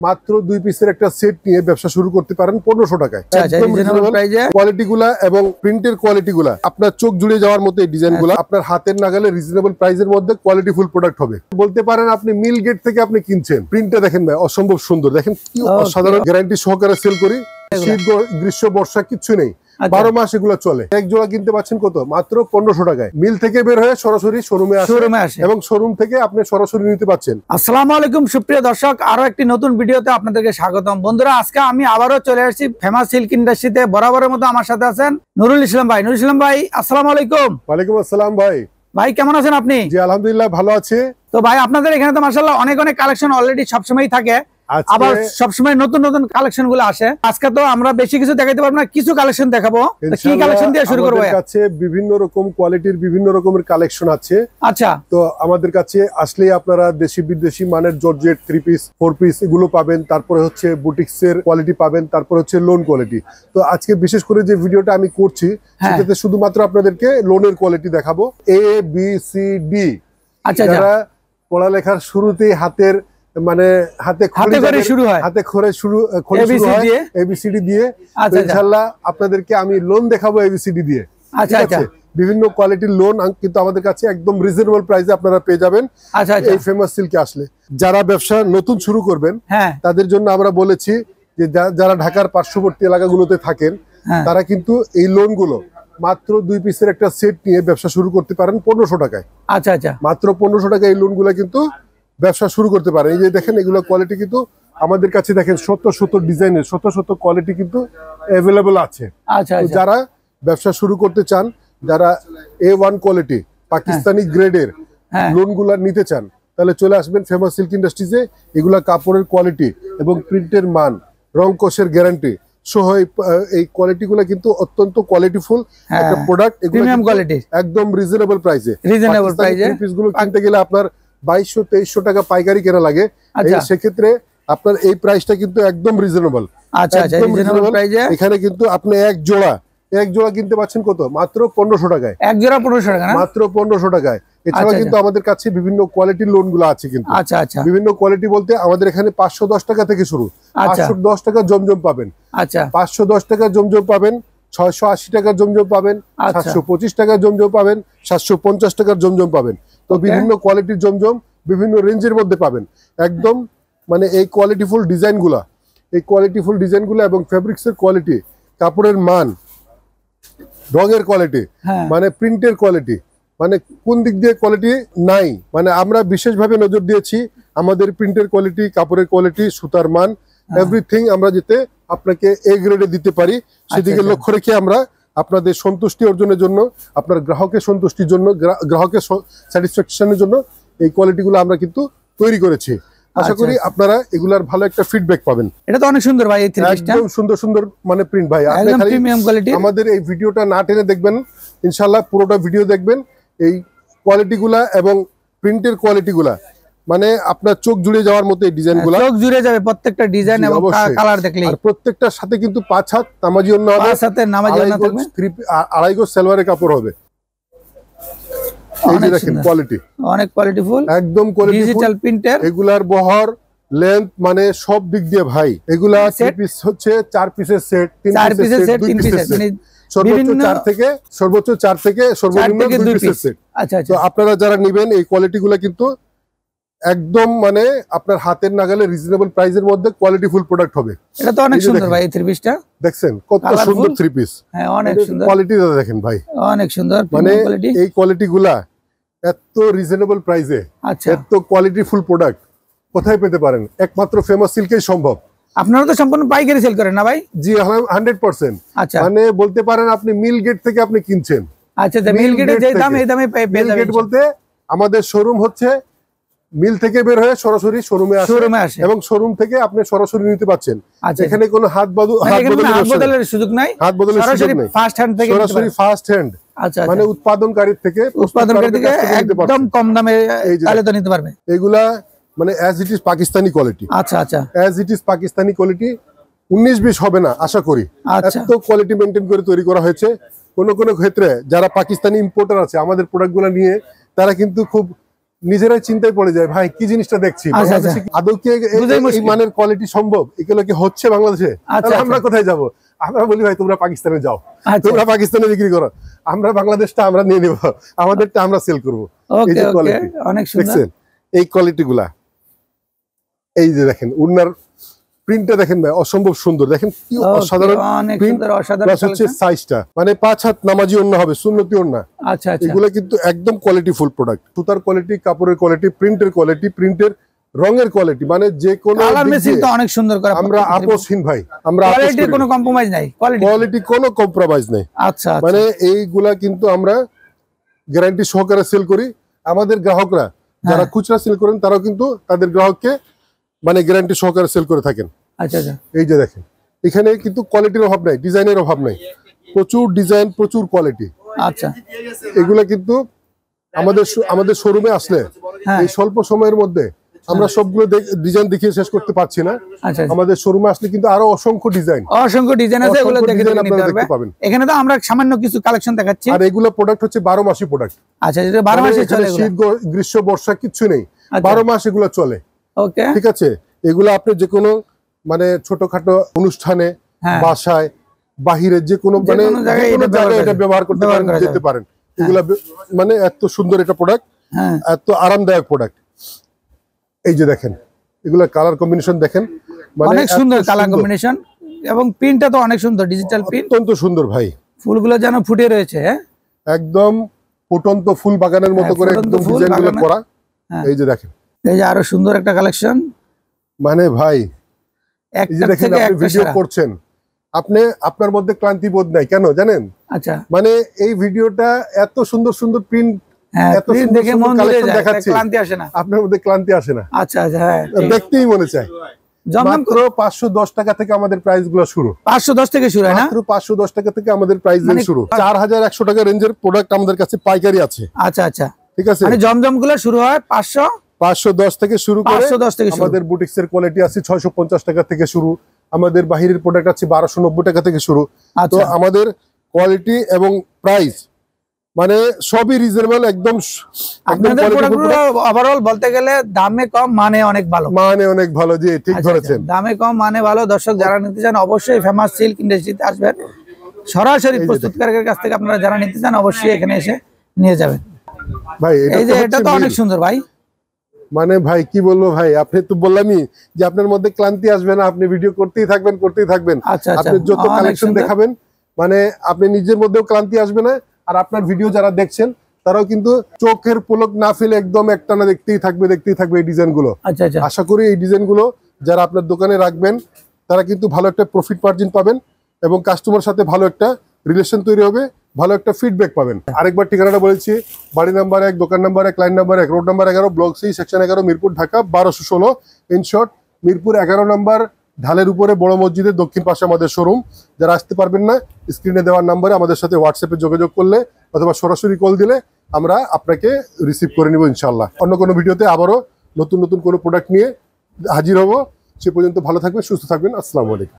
মাত্র 2 পিসের একটা সেট নিয়ে ব্যবসা শুরু করতে পারেন 1500 টাকায়। কোয়ালিটিগুলা এবং প্রিন্টের কোয়ালিটিগুলা আপনার চোখ জুড়ে যাওয়ার মতো এই ডিজাইনগুলো আপনার হাতের নাগালে রিজনেবল প্রাইসের মধ্যে কোয়ালিটিফুল প্রোডাক্ট হবে। বলতে পারেন আপনি মিল গেট থেকে আপনি কিনছেন। প্রিন্টটা দেখেন ভাই, অসম্ভব সুন্দর। দেখেন কি অসাধারণ, গ্যারান্টি সহকারে সেল করি। শীত গ্রীষ্ম বর্ষা কিচ্ছু নেই, 12 মাস এগুলো চলে। এক জোড়া কিনতে পাচ্ছেন কত? মাত্র 1500 টাকায়। মিল থেকে বের হয়ে সরাসরি শোরুমে আসে এবং শোরুম থেকে আপনি সরাসরি নিতে পাচ্ছেন। আসসালামু আলাইকুম সুপ্রিয় দর্শক, আরো একটি নতুন ভিডিওতে আপনাদেরকে স্বাগতম। বন্ধুরা, আজকে আমি আবারও চলে আসছি ফেমাস সিল্ক ইন্ডাস্ট্রিতে। বরাবরের মতো আমার সাথে আছেন নুরুল ইসলাম ভাই। নুরুল ইসলাম ভাই, আসসালামু আলাইকুম। ওয়ালাইকুম আসসালাম ভাই। ভাই কেমন আছেন আপনি? জি আলহামদুলিল্লাহ ভালো আছে। তো ভাই আপনাদের এখানে তো মাশাআল্লাহ অনেক অনেক কালেকশন অলরেডি সবসময় থাকে, আবার সবসময় নতুন নতুন কালেকশন গুলো আসে। আজকে তো আমরা বেশি কিছু দেখাইতে পারবো না, কিছু কালেকশন দেখাবো। কি কালেকশন দিয়ে শুরু করবো? আমাদের কাছে বিভিন্ন রকম কোয়ালিটির বিভিন্ন রকমের কালেকশন আছে। আচ্ছা, তো আমাদের কাছে আসলে আপনারা দেশি বিদেশি মানের জর্জেট 3 পিস 4 পিস এগুলো পাবেন। তারপরে হচ্ছে বুটিক্স এর কোয়ালিটি পাবেন, তারপর হচ্ছে লোন কোয়ালিটি। তো আজকে বিশেষ করে যে ভিডিওটা আমি করছি সেটাতে শুধুমাত্র আপনাদেরকে লোনের কোয়ালিটি দেখাবো। A B C D। আচ্ছা, যারা পড়ালেখার শুরুতেই হাতের মানে হাতে খড়ে শুরু হয় ABCD দিয়ে। ইনশাআল্লাহ আপনাদেরকে আমি লোন দেখাবো ABCD দিয়ে। আচ্ছা আচ্ছা, বিভিন্ন কোয়ালিটির লোন কিন্তু আমাদের কাছে একদম রিজনেবল প্রাইসে আপনারা পেয়ে যাবেন এই ফেমাস সিল্কে আসলে। যারা ব্যবসা নতুন শুরু করবেন তাদের জন্য আমরা বলেছি যে যারা ঢাকার পার্শ্ববর্তী এলাকাগুলোতে থাকেন তারা কিন্তু এই লোনগুলো মাত্র 2 পিসের একটা সেট নিয়ে ব্যবসা শুরু করতে পারেন 1500 টাকায়। আচ্ছা আচ্ছা, মাত্র 1500 টাকায় এই লোনগুলো কিন্তু ব্যবসা শুরু করতে পারেন। এই যে দেখেন এগুলো কোয়ালিটি কিন্তু আমাদের কাছে দেখেন শত ডিজাইনের শত কোয়ালিটি কিন্তু অ্যাভেলেবল আছে। আচ্ছা, যারা ব্যবসা শুরু করতে চান, যারা A1 কোয়ালিটি পাকিস্তানি গ্রেডের লোনগুলা নিতে চান, তাহলে চলে আসবেন ফেমাস সিল্ক ইন্ডাস্ট্রিজে। এগুলা কাপড়ের কোয়ালিটি এবং প্রিন্টের মান, রং কষের গ্যারান্টি সহ এই কোয়ালিটিগুলো কিন্তু অত্যন্ত কোয়ালিটিফুল একটা প্রোডাক্ট। প্রিমিয়াম কোয়ালিটি, একদম রিজনেবল প্রাইসে। পিসগুলো প্রাইসে কিনতে গেলে আপনার 2200-2300 টাকা পাইকারি কেনা লাগে। সেক্ষেত্রে আপনার এই প্রাইসটা কিন্তু একদম রিজনেবল। এখানে কিন্তু আপনি এক জোড়া কিনতে পাচ্ছেন কত? মাত্র 1500 টাকায়। এক জোড়া 1500 টাকা, মাত্র 1500 টাকায়। এছাড়া কিন্তু আমাদের কাছে বিভিন্ন কোয়ালিটির লোন গুলো আছে কিন্তু। আচ্ছা আচ্ছা, বিভিন্ন কোয়ালিটি বলতে আমাদের এখানে 510 টাকা থেকে শুরু। 510 টাকা জমজম পাবেন। আচ্ছা, 510 টাকা জমজম পাবেন, 680 টাকার জমজম পাবেন, 725 টাকার জমজম পাবেন, 750 টাকার জমজম পাবেন। তো বিভিন্ন কোয়ালিটির জমজম বিভিন্ন রেঞ্জের মধ্যে পাবেন। একদম মানে এই কোয়ালিটিফুল ডিজাইনগুলো এবং ফেব্রিক্সের কোয়ালিটি, কাপড়ের মান, রঙের কোয়ালিটি, মানে প্রিন্টের কোয়ালিটি, মানে কোন দিক দিয়ে কোয়ালিটি নাই, মানে আমরা বিশেষভাবে নজর দিয়েছি আমাদের প্রিন্টের কোয়ালিটি, কাপড়ের কোয়ালিটি, সুতার মান, এভরিথিং আমরা যাতে আপনাকে A গ্রেডে দিতে পারি সেদিকে লক্ষ্য রেখে আমরা আপনাদের সন্তুষ্টি অর্জনের জন্য, আপনার গ্রাহকের সন্তুষ্টির জন্য, গ্রাহকের স্যাটিসফ্যাকশনের জন্য এই কোয়ালিটিগুলো আমরা কিন্তু তৈরি করেছি। আশা করি আপনারা এগুলার ভালো একটা ফিডব্যাক পাবেন। এটা তো অনেক সুন্দর ভাই, একদম সুন্দর মানে প্রিন্ট ভাই। একদম প্রিমিয়াম কোয়ালিটি। আমাদের এই ভিডিওটা না টেনে দেখবেন, ইনশাআল্লাহ পুরোটা ভিডিও দেখবেন। এই কোয়ালিটিগুলা এবং প্রিন্টের কোয়ালিটিগুলা মানে আপনার চোখ জুড়ে যাওয়ার মতো এই ডিজাইনগুলো। চোখ জুড়ে যাবে প্রত্যেকটা ডিজাইন এবং কালার দেখলেই। আর প্রত্যেকটার সাথে কিন্তু 5 হাত নামাজি ওন্না হবে, 5 হাতে নামাজি ওন্না থাকবে, 2.5 গজ সালোয়ারের কাপড় হবে। এই যে দেখেন কোয়ালিটি, অনেক কোয়ালিটিফুল, একদম ডিজিটাল প্রিন্টের। এগুলার বহর, লেন্থ মানে সব দিক দিয়ে ভাই এগুলা 3 পিস হচ্ছে 4 পিসের সেট, 3 পিসের সেট, 2 পিসের সেট, সর্বোচ্চ 4 থেকে সর্বনিম্ন 2 পিসের সেট। আচ্ছা, তো আপনারা যারা নেবেন এই কোয়ালিটিগুলো কিন্তু একদম মানে আপনার হাতের নাগালে রিজনেবল প্রাইসের মধ্যে কোয়ালিটিফুল প্রোডাক্ট হবে। এটা তো অনেক সুন্দর ভাই, এই 3 পিসটা দেখছেন কত সুন্দর 3 পিস। হ্যাঁ, অনেক সুন্দর কোয়ালিটিটা দেখেন ভাই, অনেক সুন্দর। মানে এই কোয়ালিটিগুলা এত রিজনেবল প্রাইসে, এত কোয়ালিটিফুল প্রোডাক্ট কোথায় পেতে পারেন? একমাত্র ফেমাস সিল্কেই সম্ভব। আপনারা তো সম্পূর্ণ পাইকারি সেল করেন না ভাই? জি 100%। আচ্ছা, মানে বলতে পারেন আপনি মিল গেট থেকে আপনি কিনছেন। আচ্ছা, মিল গেটে যে দাম এই দামে পেয়ে যাবেন। বলতে আমাদের শোরুম হচ্ছে মিল থেকে বের হয়ে সরাসরি শোরুমে আসে এবং শোরুম থেকে আপনি সরাসরি নিতে পাচ্ছেন। এখানে কোনো হাত বদলের সুযোগ নাই, সরাসরি ফার্স্ট হ্যান্ড থেকে সরাসরি ফার্স্ট হ্যান্ড। আচ্ছা, মানে উৎপাদনকারী থেকে একদম কম দামে তাহলে তো নিতে পারবে। এগুলা মানে as it is Pakistani quality. আচ্ছা আচ্ছা, as it is Pakistani quality, 19-20 হবে না আশা করি। এত কোয়ালিটি মেনটেন করে তৈরি করা হয়েছে। কোন ক্ষেত্রে যারা পাকিস্তানি ইম্পোর্টার আছে আমাদের প্রোডাক্টগুলো নিয়ে, তারা কিন্তু খুব নিজেরাই চিন্তায় পড়ে যায় ভাই কি জিনিসটা দেখছি বাংলাদেশে আদৌ কি এই মানের কোয়ালিটি সম্ভব, এগুলো কি হচ্ছে বাংলাদেশে? তাহলে আমরা কোথায় যাব? আমরা বলি ভাই তোমরা পাকিস্তানে যাও, তোমরা পাকিস্তানে বিক্রি করো, আমরা বাংলাদেশটা আমরা নিয়ে নেব, আমাদেরটা আমরা সেল করবো। এই যে কোয়ালিটি দেখছেন, এই কোয়ালিটি গুলা, এই যে দেখেন উন্নার প্রিন্টটা দেখেন ভাই অসম্ভব সুন্দর, দেখেন কি অসাধারণ প্রিন্ট, প্লাস হচ্ছে সাইজটা মানে 5 হাত নামাজি ওন্না হবে, সুন্নতি ওন্না। আচ্ছা আচ্ছা, এগুলো কিন্তু একদম কোয়ালিটি ফুল প্রোডাক্ট, সুতার কোয়ালিটি, কাপড়ের কোয়ালিটি, প্রিন্টের কোয়ালিটি, প্রিন্টের রঙের কোয়ালিটি, মানে যে কোনো কালার মেশিন তো অনেক সুন্দর করে আমরা আপোষহীন ভাই, আমরা কোয়ালিটির কোনো কম্প্রোমাইজ নাই, কোয়ালিটি কোনো কম্প্রোমাইজ নাই। আচ্ছা, মানে এইগুলা কিন্তু আমরা গ্যারান্টি সহকারে সেল করি। আমাদের গ্রাহকরা যারা খুচরা সেল করেন তারাও কিন্তু তাদের গ্রাহককে মানে গ্যারান্টি সহকারে সেল করে থাকেন। আচ্ছা আচ্ছা, এই যে দেখেন এখানে কিন্তু কোয়ালিটির অভাব নাই, ডিজাইনের অভাব নাই, প্রচুর ডিজাইন, প্রচুর কোয়ালিটি। আচ্ছা, এগুলা কিন্তু আমাদের শোরুমে আসলে এই স্বল্প সময়ের মধ্যে আমরা সবগুলো ডিজাইন দেখিয়ে শেষ করতে পারছি না। আমাদের শোরুমে আসলে কিন্তু আরো অসংখ্য ডিজাইন আছে, এগুলো দেখতে পাবেন। এখানে তো আমরা সামান্য কিছু কালেকশন দেখাচ্ছি, আর এগুলো প্রোডাক্ট হচ্ছে 12 মাসি প্রোডাক্ট। আচ্ছা, যেটা 12 মাসে চলে, শীত গ্রীষ্ম বর্ষা কিছু নেই, 12 মাস এগুলো চলে। ওকে, ঠিক আছে। এগুলো আপনি যে কোনো মানে ছোটখাটো অনুষ্ঠানে, বাসায়, বাহিরে যে কোনো মানে জায়গায় এটা ব্যবহার করতে পারেন, যেতে পারেন। এগুলা মানে এত সুন্দর একটা প্রোডাক্ট, এত আরামদায়ক প্রোডাক্ট। এই যে দেখেন এগুলা কালার কম্বিনেশন দেখেন, মানে অনেক সুন্দর কালার কম্বিনেশন, এবং প্রিন্টটা তো অনেক সুন্দর, ডিজিটাল প্রিন্ট, অত্যন্ত সুন্দর ভাই। ফুলগুলো যেন ফুটে রয়েছে, একদম ফুটন্ত ফুল বাগানের মতো করে একদম ডিজাইনগুলো করা। এই যে দেখেন, এই যে আরো সুন্দর একটা কালেকশন, মানে ভাই এই যে দেখেন আপনি ভিডিও করছেন, আপনি আপনার মধ্যে ক্লান্তি বোধ নাই কেন জানেন? আচ্ছা, মানে এই ভিডিওটা এত সুন্দর সুন্দর প্রিন্ট, এত সুন্দর কালেকশন দেখাচ্ছি, ক্লান্তি আসে না আপনার মধ্যে, ক্লান্তি আসে না। আচ্ছা আচ্ছা, হ্যাঁ, দেখতেই মনে চায়। মাত্র 510 টাকা থেকে আমাদের প্রাইস গুলো শুরু, 510 থেকে শুরু, মাত্র 510 টাকা থেকে আমাদের প্রাইস শুরু। 4100 টাকা রেঞ্জের প্রোডাক্ট আমাদের কাছে পাইকারি আছে। আচ্ছা আচ্ছা, ঠিক আছে। মানে জমজম গুলো শুরু হয় 510 থেকে শুরু করে, আমাদের বুটিক্স এর কোয়ালিটি আছে 650 টাকা থেকে শুরু, আমাদের বাহিরের প্রোডাক্ট আছে 1290 টাকা থেকে শুরু। তো আমাদের কোয়ালিটি এবং প্রাইস মানে সবই রিজনেবল, একদম ওভারঅল বলতে গেলে দামে কম মানে অনেক ভালো, মানে অনেক ভালো। জি, ঠিক ধরেছেন, দামে কম মানে ভালো। দর্শক যারা নিতে চান অবশ্যই ফেমাস সিল্ক ইন্ডাস্ট্রিতে আসবেন, সরাসরি প্রস্তুতকারকের কাছ থেকে আপনারা যারা নিতে চান অবশ্যই এখানে এসে নিয়ে যাবেন। ভাই এই যে এটা তো অনেক সুন্দর ভাই, মানে ভাই কি বলবো ভাই, আপনি তো বললামই যে আপনার মধ্যে ক্লান্তি আসবে না, আপনি ভিডিও করতেই থাকবেন, করতেই থাকবেন। আপনি যত কালেকশন দেখাবেন মানে আপনি নিজের মধ্যেও ক্লান্তি আসবে না, আর আপনার ভিডিও যারা দেখছেন তারাও কিন্তু চোখের পলক না ফেলে একদম একটানা দেখতেই থাকবে এই ডিজাইন গুলো। আশা করি এই ডিজাইন গুলো যারা আপনার দোকানে রাখবেন তারা কিন্তু ভালো একটা প্রফিট মার্জিন পাবেন, এবং কাস্টমার সাথে ভালো একটা রিলেশন তৈরি হবে, ভালো একটা ফিডব্যাক পাবেন। আরেকবার ঠিকানাটা বলেছি, বাড়ি নাম্বার 1, দোকান number 1, line number 1, road number 11, block C, section 11, Mirpur, Dhaka 1216। In short, Mirpur 11 number ঢালের উপরে বড় মসজিদের দক্ষিণ পাশে আমাদের শোরুম। যারা আসতে পারবেন না, স্ক্রিনে দেওয়ার নাম্বারে আমাদের সাথে হোয়াটসঅ্যাপে যোগাযোগ করলে অথবা সরাসরি কল দিলে আমরা আপনাকে রিসিভ করে নিব ইনশাল্লাহ। অন্য কোনো ভিডিওতে আবারও নতুন নতুন কোনো প্রোডাক্ট নিয়ে হাজির হব। সে পর্যন্ত ভালো থাকবেন, সুস্থ থাকবেন। আসসালামু আলাইকুম।